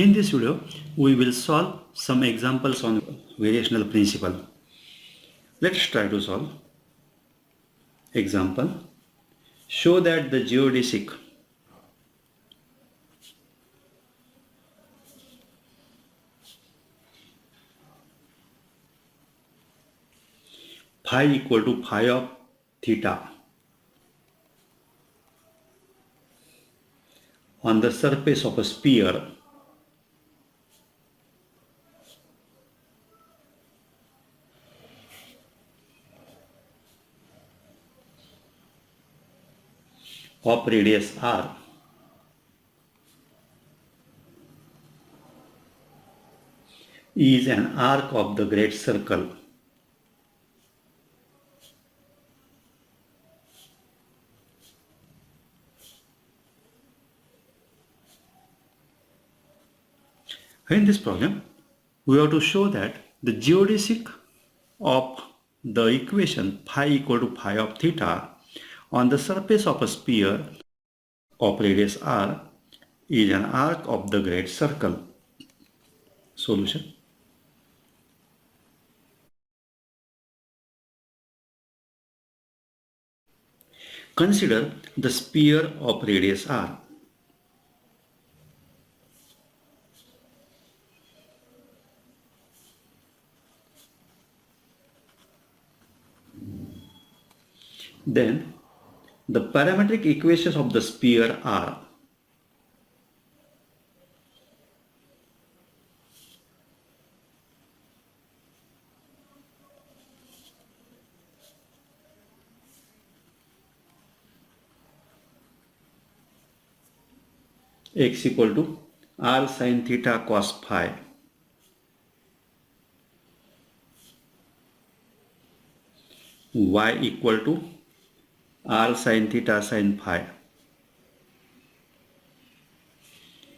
In this video, we will solve some examples on variational principle. Let's try to solve. Example: show that the geodesic phi equal to phi of theta on the surface of a sphere of radius r is an arc of the great circle in this problem. We have to show that the geodesic of the equation phi equal to phi of theta on the surface of a sphere of radius r is an arc of the great circle. Solution. Consider the sphere of radius r. Then the parametric equations of the sphere are x equal to r sin theta cos phi, y equal to r sin theta sin phi,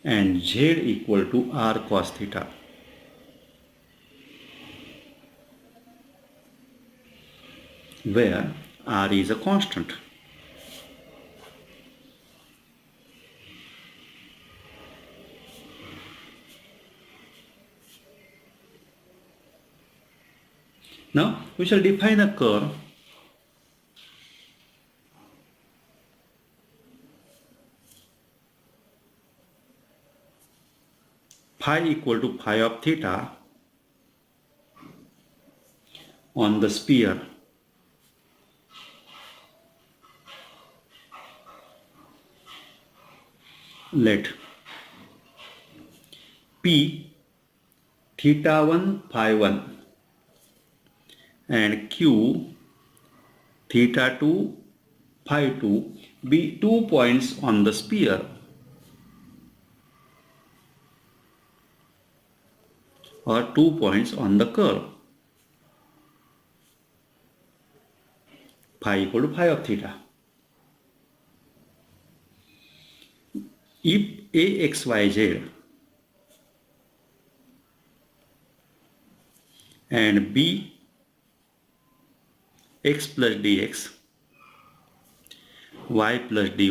and z equal to r cos theta. Where r is a constant. Now we shall define a curve phi equal to phi of theta on the sphere let p theta 1 phi 1 and q theta 2 phi 2 be 2 points on the sphere or 2 points on the curve phi equal to phi of theta. If AXYZ and B x plus dx, y plus dy,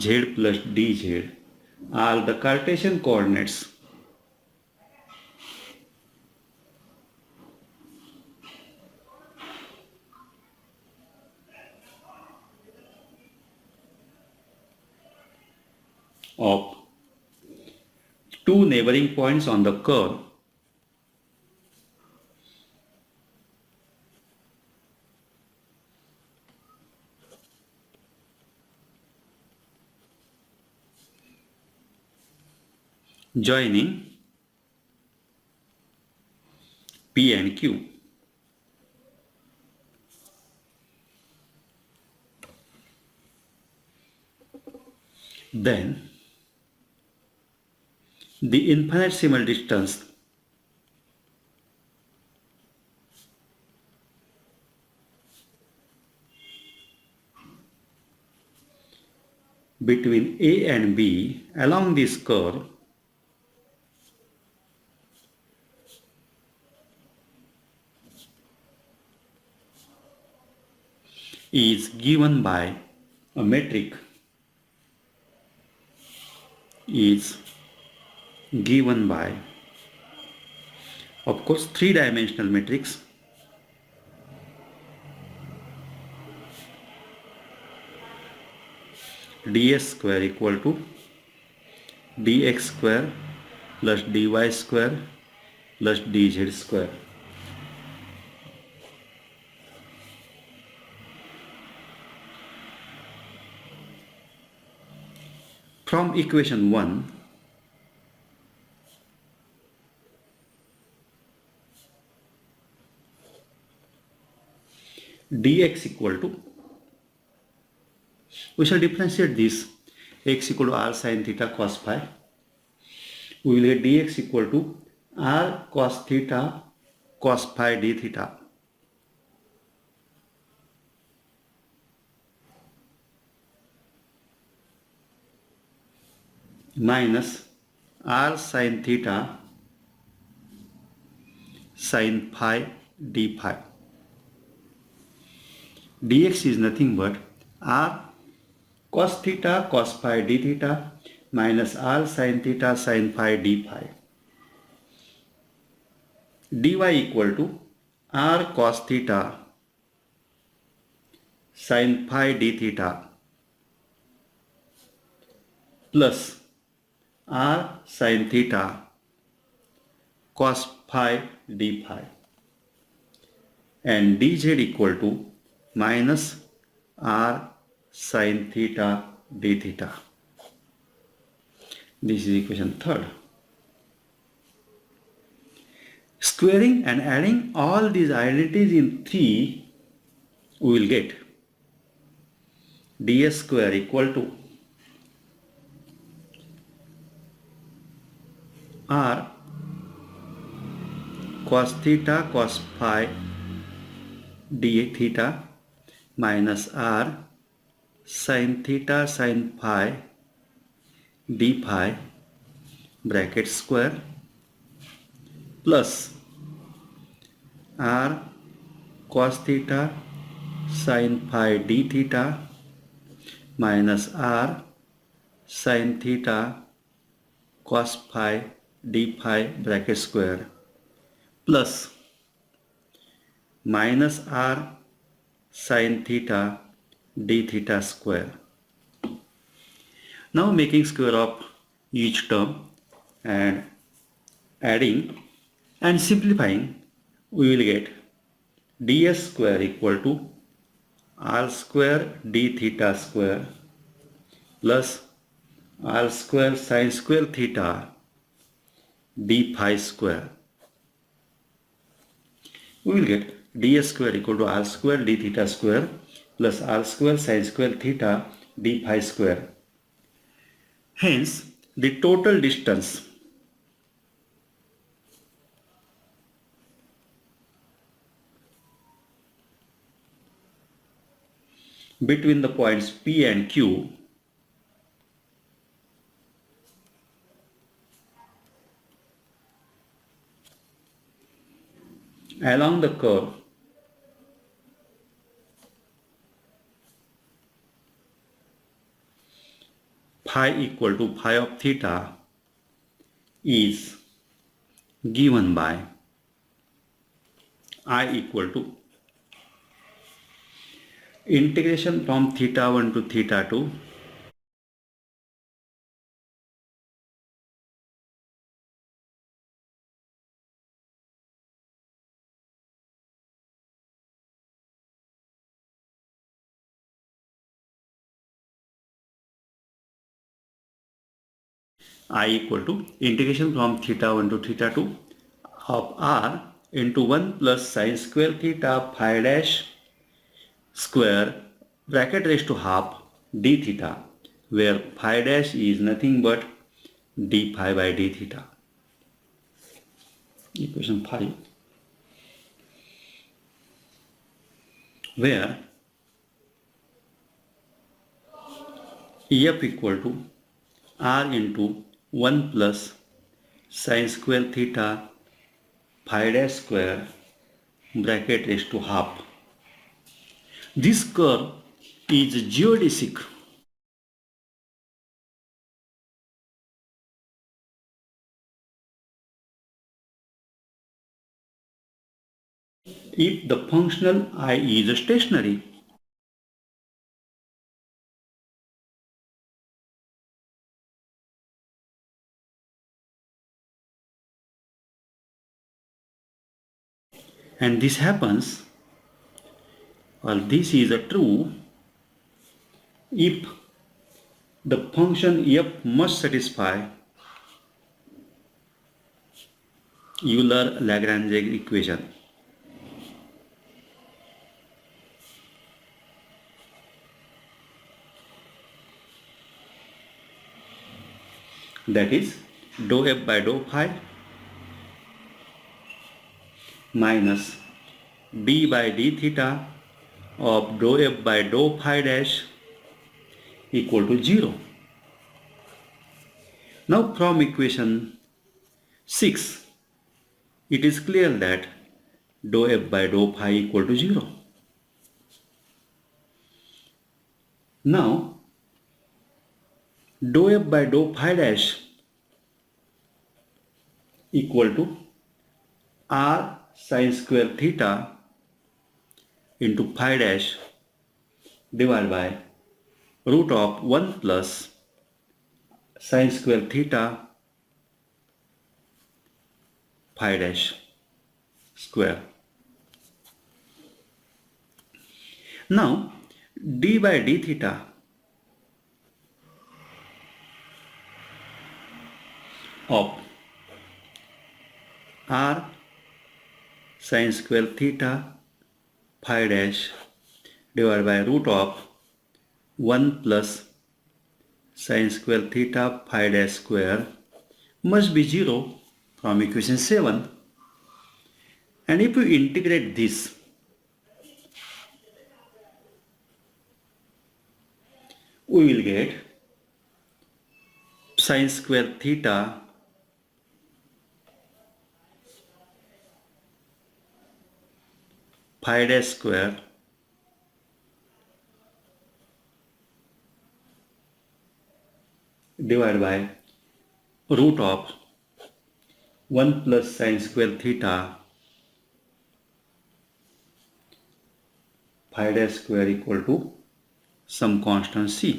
z plus dz are the Cartesian coordinates of two neighboring points on the curve joining P and Q. Then the infinitesimal distance between A and B along this curve is given by a metric is given by, of course, three-dimensional matrix ds square equal to dx square plus dy square plus dz square. From equation 1, dx equal to, we shall differentiate this, x equal to r sin theta cos phi. We will get dx equal to r cos theta cos phi d theta minus r sin theta sin phi d phi. Dx is nothing but r cos theta cos phi d theta minus r sin theta sin phi d phi. Dy equal to r cos theta sin phi d theta plus r sin theta cos phi d phi, and dz equal to minus r sin theta d theta. This is equation 3rd. Squaring and adding all these identities in 3, we will get ds square equal to r cos theta cos phi d theta minus r sin theta sin phi d phi bracket square plus r cos theta sin phi d theta minus r sin theta cos phi d phi bracket square plus minus r sin theta d theta square. Now making square of each term and adding and simplifying, we will get ds square equal to r square d theta square plus r square sin square theta d phi square. We will get ds square equal to r square d theta square plus r square sin square theta d phi square. Hence, the total distance between the points P and Q along the curve phi equal to phi of theta is given by I equal to integration from theta 1 to theta 2 I equal to integration from theta 1 to theta 2 of r into 1 plus sin square theta phi dash square bracket raised to half d theta, where phi dash is nothing but d phi by d theta. Equation 5, where f equal to r into 1 plus sin square theta phi dash square bracket raised to half. This curve is geodesic if the functional I is stationary. And this happens, or this is a true, if the function f must satisfy Euler-Lagrange equation. That is dou f by dou phi minus d by d theta of dou f by dou phi dash equal to 0. Now from equation 6, it is clear that dou f by dou phi equal to 0. Now dou f by dou phi dash equal to r sin square theta into phi dash divided by root of 1 plus sin square theta phi dash square. Now d by d theta of r sin square theta phi dash divided by root of 1 plus sin square theta phi dash square must be 0 from equation 7. And if you integrate this, we will get sin square theta phi dash square divided by root of 1 plus sin square theta phi dash square equal to some constant c.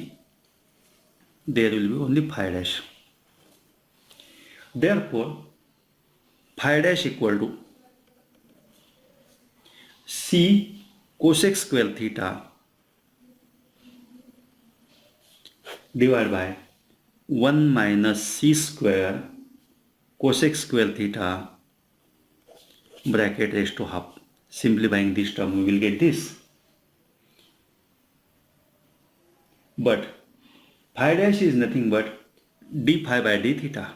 There will be only phi dash. Therefore, phi dash equal to c cosec square theta divided by 1 minus c square cosec square theta bracket raised to half. Simplifying this term, we will get this. But phi dash is nothing but d phi by d theta.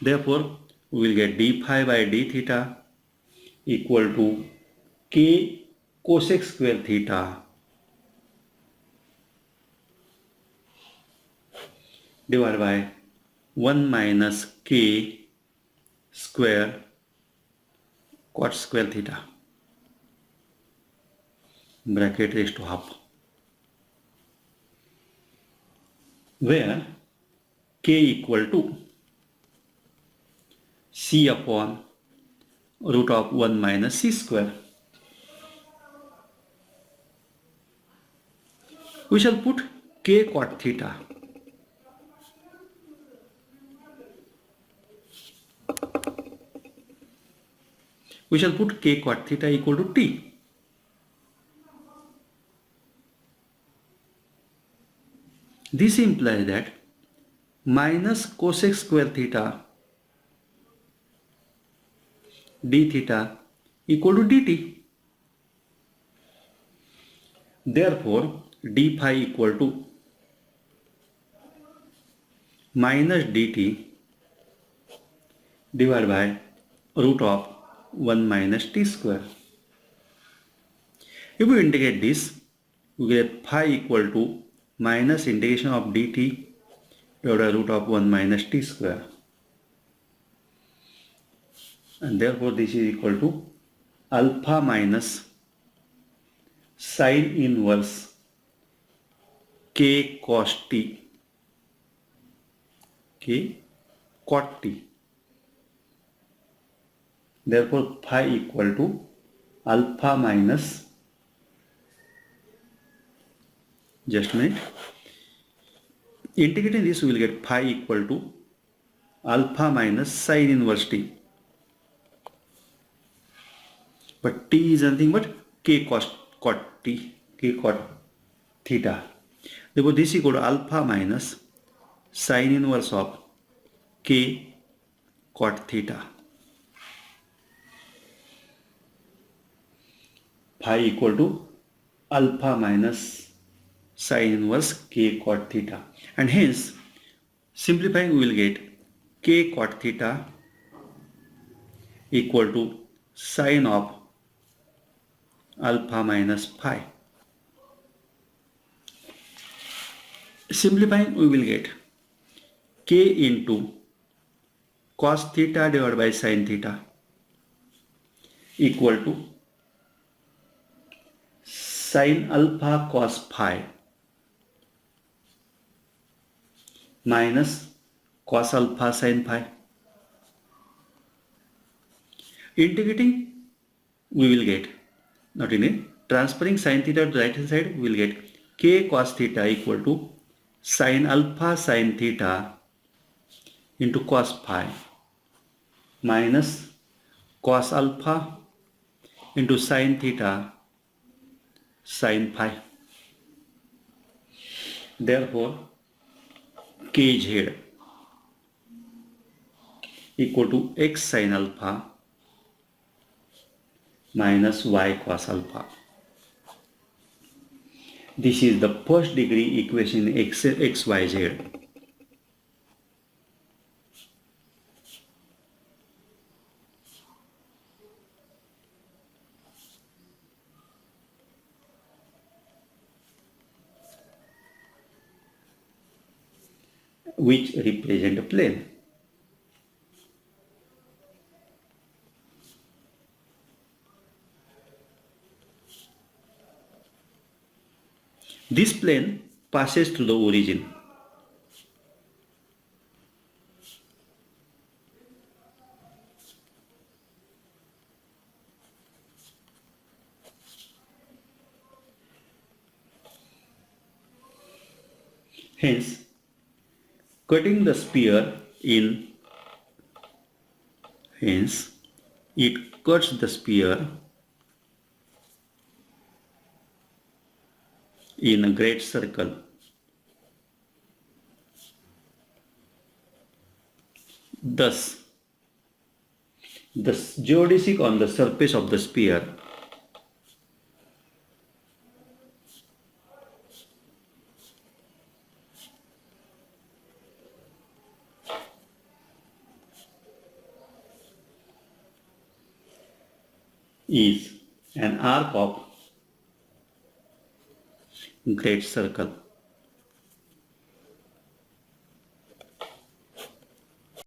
Therefore, we will get d phi by d theta equal to k cosec square theta divided by 1 minus k square cot square theta bracket raised to half, where k equal to c upon root of 1 minus c square. We shall put k cot theta equal to t. This implies that minus cosec square theta d theta equal to dt. Therefore, d phi equal to minus dt divided by root of 1 minus t square. If we integrate this, we get phi equal to minus integration of dt divided by root of 1 minus t square. And therefore, this is equal to alpha minus sine inverse k cos t, k cot t. Therefore, phi equal to alpha minus, just a minute, integrating this we will get phi equal to alpha minus sine inverse t, but t is nothing but k cos t, k cot theta. Therefore this is equal to alpha minus sine inverse of k cot theta. Phi equal to alpha minus sine inverse k cot theta, and hence simplifying we will get k cot theta equal to sine of alpha minus phi. Simplifying we will get k into cos theta divided by sin theta equal to sin alpha cos phi minus cos alpha sin phi. Integrating we will get, not in a, transferring sin theta to the right hand side, we will get k cos theta equal to sin alpha sin theta into cos phi minus cos alpha into sin theta sin phi. Therefore kz equal to x sin alpha minus y cos alpha. This is the first degree equation xyz. Which represent a plane. This plane passes through the origin. Hence, cutting the sphere in, hence it cuts the sphere in a great circle. Thus, the geodesic on the surface of the sphere is an arc of great circle.